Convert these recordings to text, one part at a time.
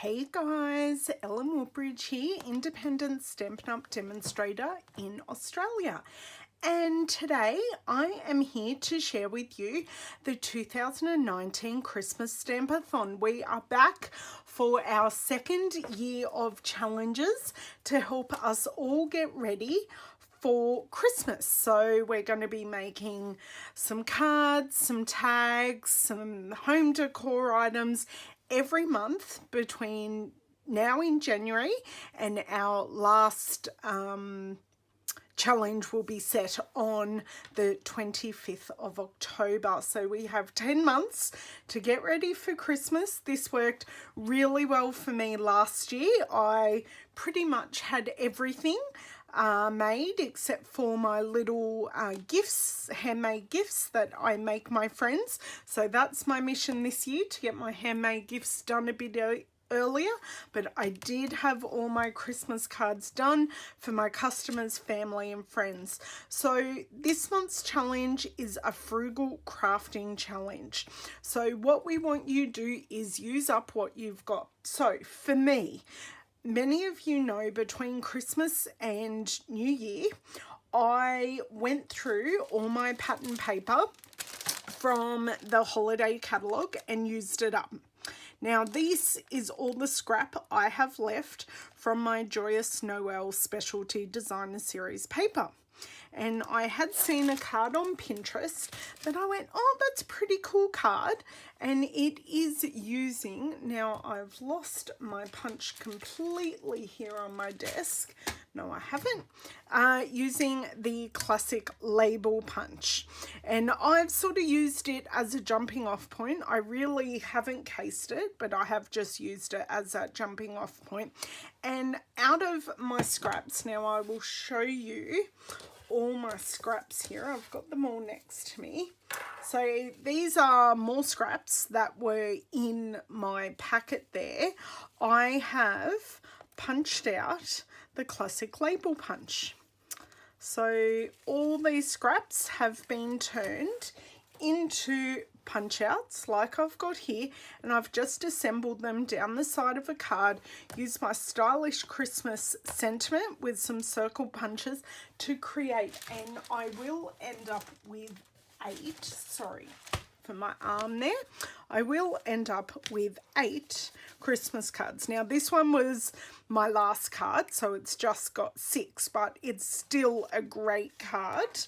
Hey guys, Ellen Woodbridge here, independent Stampin' Up! Demonstrator in Australia. And today I am here to share with you the 2019 Christmas Stampathon. We are back for our second year of challenges to help us all get ready for Christmas. So we're going to be making some cards, some tags, some home decor items every month between now in January and our last challenge will be set on the 25th of October. So we have 10 months to get ready for Christmas. This worked really well for me last year. I pretty much had everything made except for my little gifts, handmade gifts that I make my friends. So that's my mission this year, to get my handmade gifts done a bit earlier, but I did have all my Christmas cards done for my customers, family and friends. So this month's challenge is a frugal crafting challenge. So what we want you to do is use up what you've got. So for me, many of you know between Christmas and New Year, I went through all my pattern paper from the holiday catalogue and used it up. Now this is all the scrap I have left from my Joyous Noel Specialty Designer Series paper. And I had seen a card on Pinterest that I went, oh, that's a pretty cool card. And it is using, now I've lost my punch completely here on my desk. No, I haven't. Using the classic label punch. And I've sort of used it as a jumping off point. I really haven't cased it, but I have just used it as a jumping off point. And out of my scraps, now I will show you all my scraps here. I've got them all next to me. So these are more scraps that were in my packet there. I have punched out the classic label punch. So all these scraps have been turned into punch outs like I've got here, and I've just assembled them down the side of a card, used my stylish Christmas sentiment with some circle punches to create, and I will end up with 8, sorry for my arm there, I will end up with 8 Christmas cards. Now this one was my last card, so it's just got 6, but it's still a great card,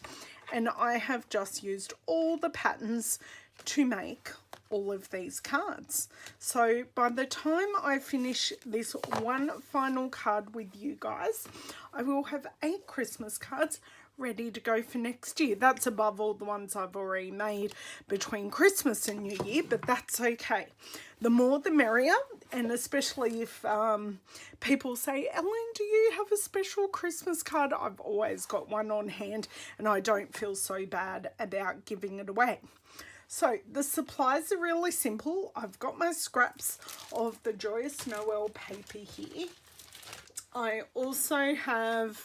and I have just used all the patterns to make all of these cards. So by the time I finish this one final card with you guys, I will have 8 Christmas cards ready to go for next year. That's above all the ones I've already made between Christmas and New Year, but that's okay. The more the merrier, and especially if people say, Ellen, do you have a special Christmas card? I've always got one on hand and I don't feel so bad about giving it away. So the supplies are really simple. I've got my scraps of the Joyous Noel paper here. I also have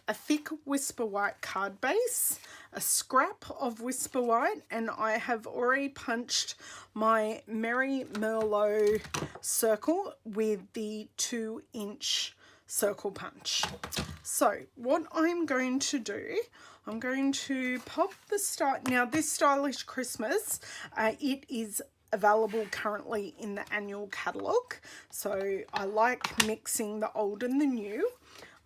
a thick Whisper White card base, a scrap of Whisper White, and I have already punched my Merry Merlot circle with the 2-inch circle punch. So what I'm going to do, I'm going to pop the now this Stylish Christmas, it is available currently in the annual catalogue, so I like mixing the old and the new.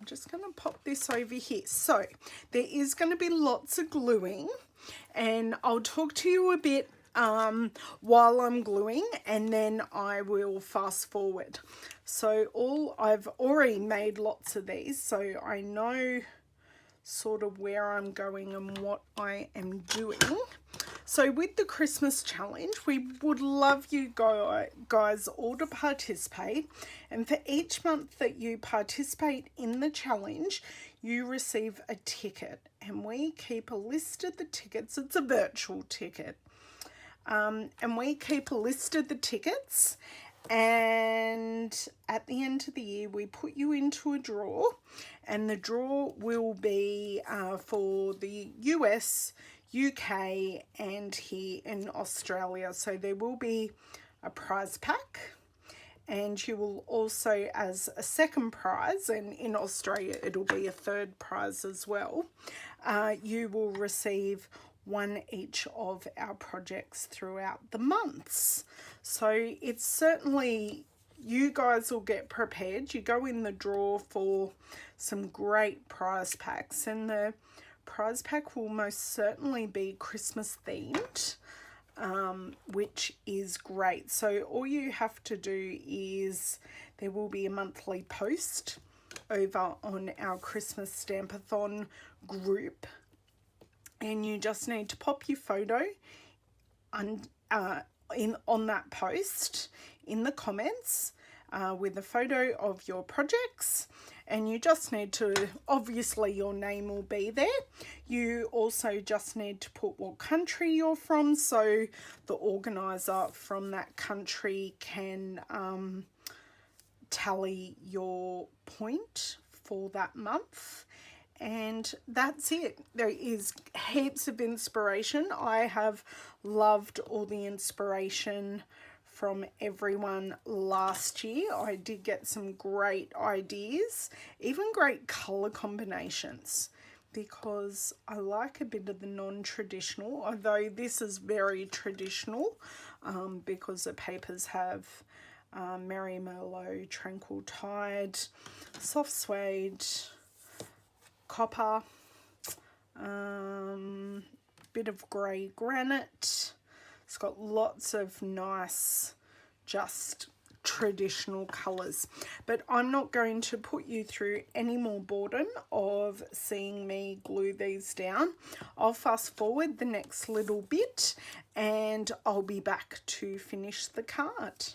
I'm just going to pop this over here. So there is going to be lots of gluing, and I'll talk to you a bit while I'm gluing, and then I will fast forward. So I've already made lots of these, so I know sort of where I'm going and what I am doing. So with the Christmas challenge, we would love you guys all to participate, and for each month that you participate in the challenge, you receive a ticket, and we keep a list of the tickets. It's a virtual ticket, and we keep a list of the tickets, and at the end of the year we put you into a draw, and the draw will be for the US, UK and here in Australia. So there will be a prize pack, and you will also, as a second prize, and in Australia it'll be a third prize as well, you will receive one each of our projects throughout the months. So it's certainly, you guys will get prepared. You go in the draw for some great prize packs, and the prize pack will most certainly be Christmas themed, which is great. So all you have to do is, there will be a monthly post over on our Christmas Stampathon group, and you just need to pop your photo on that post in the comments with a photo of your projects, and you just need to, obviously your name will be there. You also just need to put what country you're from, so the organizer from that country can tally your point for that month. And that's it. There is heaps of inspiration. I have loved all the inspiration from everyone last year. I did get some great ideas, even great colour combinations, because I like a bit of the non-traditional, although this is very traditional, because the papers have Merry Merlot, Tranquil Tide, Soft Suede, copper, bit of grey granite. It's got lots of nice, just traditional colours. But I'm not going to put you through any more boredom of seeing me glue these down. I'll fast forward the next little bit and I'll be back to finish the card.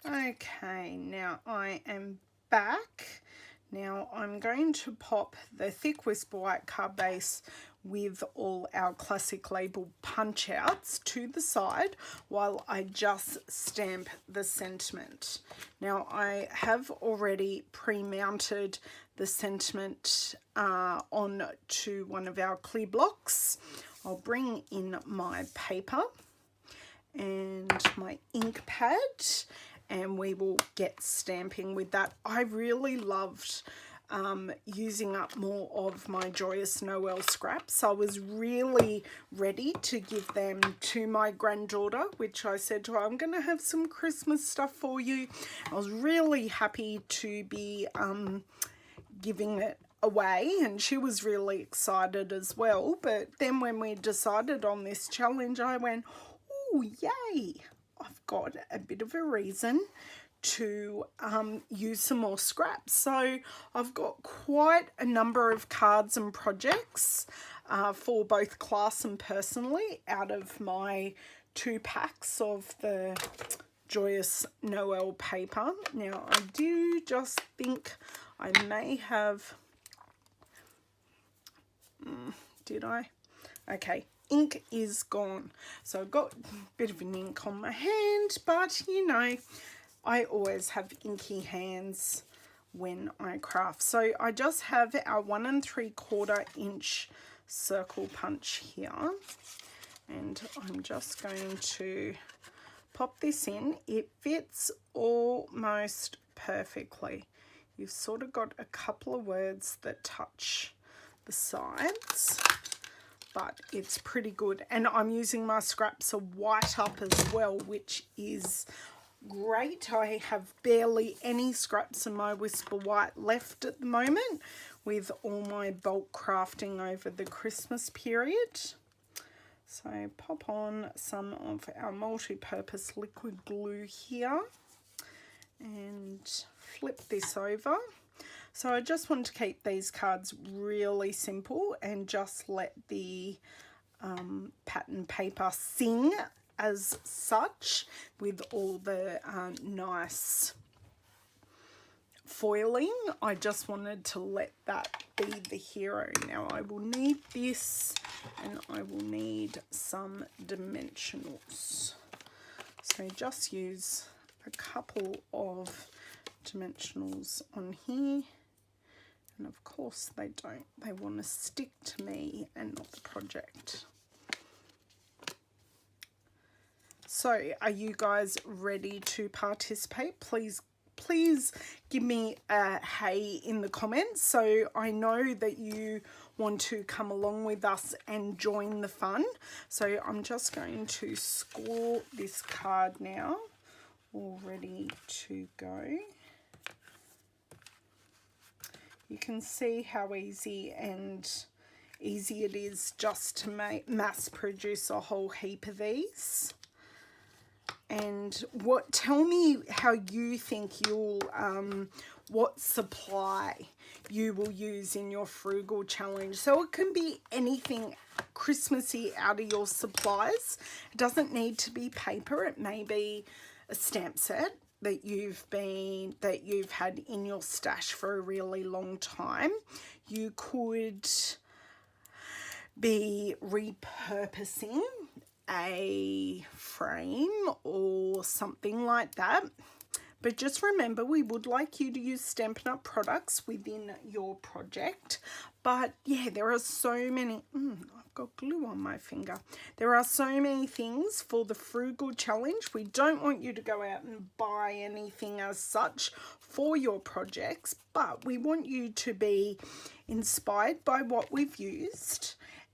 Okay, now I am back. Now I'm going to pop the thick whisper white card base with all our classic label punch outs to the side while I just stamp the sentiment. Now I have already pre-mounted the sentiment on to one of our clear blocks. I'll bring in my paper and my ink pad, and we will get stamping with that. I really loved using up more of my Joyous Noel scraps. I was really ready to give them to my granddaughter, which I said to her, I'm going to have some Christmas stuff for you. I was really happy to be giving it away, and she was really excited as well. But then when we decided on this challenge, I went, oh, yay! I've got a bit of a reason to use some more scraps. So I've got quite a number of cards and projects for both class and personally out of my 2 packs of the Joyous Noel paper. Now I do just think I may have, did I? Okay. Ink is gone, so I've got a bit of an ink on my hand, but you know, I always have inky hands when I craft. So I just have our 1 3/4 inch circle punch here, and I'm just going to pop this in. It fits almost perfectly. You've sort of got a couple of words that touch the sides, but it's pretty good. And I'm using my scraps of white up as well, which is great. I have barely any scraps of my Whisper White left at the moment with all my bulk crafting over the Christmas period. So pop on some of our multi-purpose liquid glue here and flip this over. So I just want to keep these cards really simple and just let the pattern paper sing as such with all the nice foiling. I just wanted to let that be the hero. Now I will need this, and I will need some dimensionals. So just use a couple of dimensionals on here. And of course they don't. They want to stick to me and not the project. So are you guys ready to participate? Please give me a hey in the comments so I know that you want to come along with us and join the fun. So I'm just going to score this card now, all ready to go. You can see how easy it is just to mass produce a whole heap of these. And tell me how you think you'll, what supply you will use in your frugal challenge. So it can be anything Christmassy out of your supplies. It doesn't need to be paper. It may be a stamp set that you've had in your stash for a really long time. You could be repurposing a frame or something like that, but just remember, we would like you to use Stampin' Up products within your project. But yeah, there are so many I've got glue on my finger. There are so many things for the frugal challenge. We don't want you to go out and buy anything as such for your projects, but we want you to be inspired by what we've used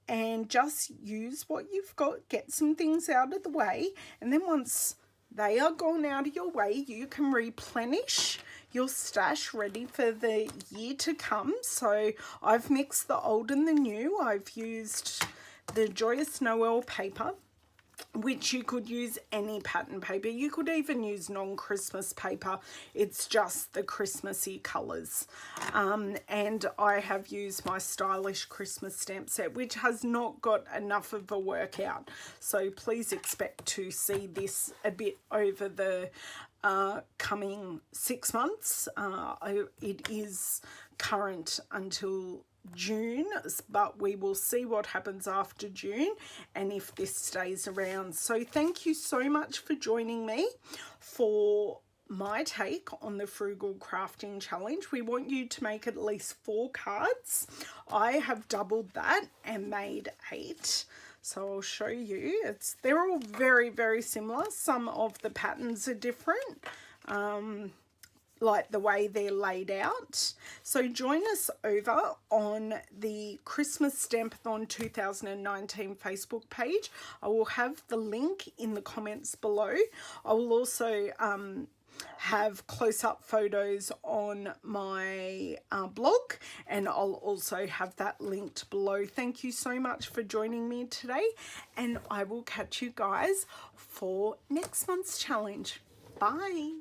and just use what you've got, get some things out of the way, and then once they are gone out of your way, you can replenish your stash ready for the year to come. So I've mixed the old and the new. I've used the Joyous Noel paper, which you could use any pattern paper. You could even use non-Christmas paper. It's just the Christmassy colours. And I have used my stylish Christmas stamp set, which has not got enough of a workout. So please expect to see this a bit over the coming 6 months. It is current until June, but we will see what happens after June and if this stays around. So thank you so much for joining me for my take on the frugal crafting challenge. We want you to make at least 4 cards. I have doubled that and made 8. So I'll show you. They're all very, very similar. Some of the patterns are different, like the way they're laid out. So join us over on the Christmas Stampathon 2019 Facebook page. I will have the link in the comments below. I will also have close-up photos on my blog, and I'll also have that linked below. Thank you so much for joining me today, and I will catch you guys for next month's challenge. Bye.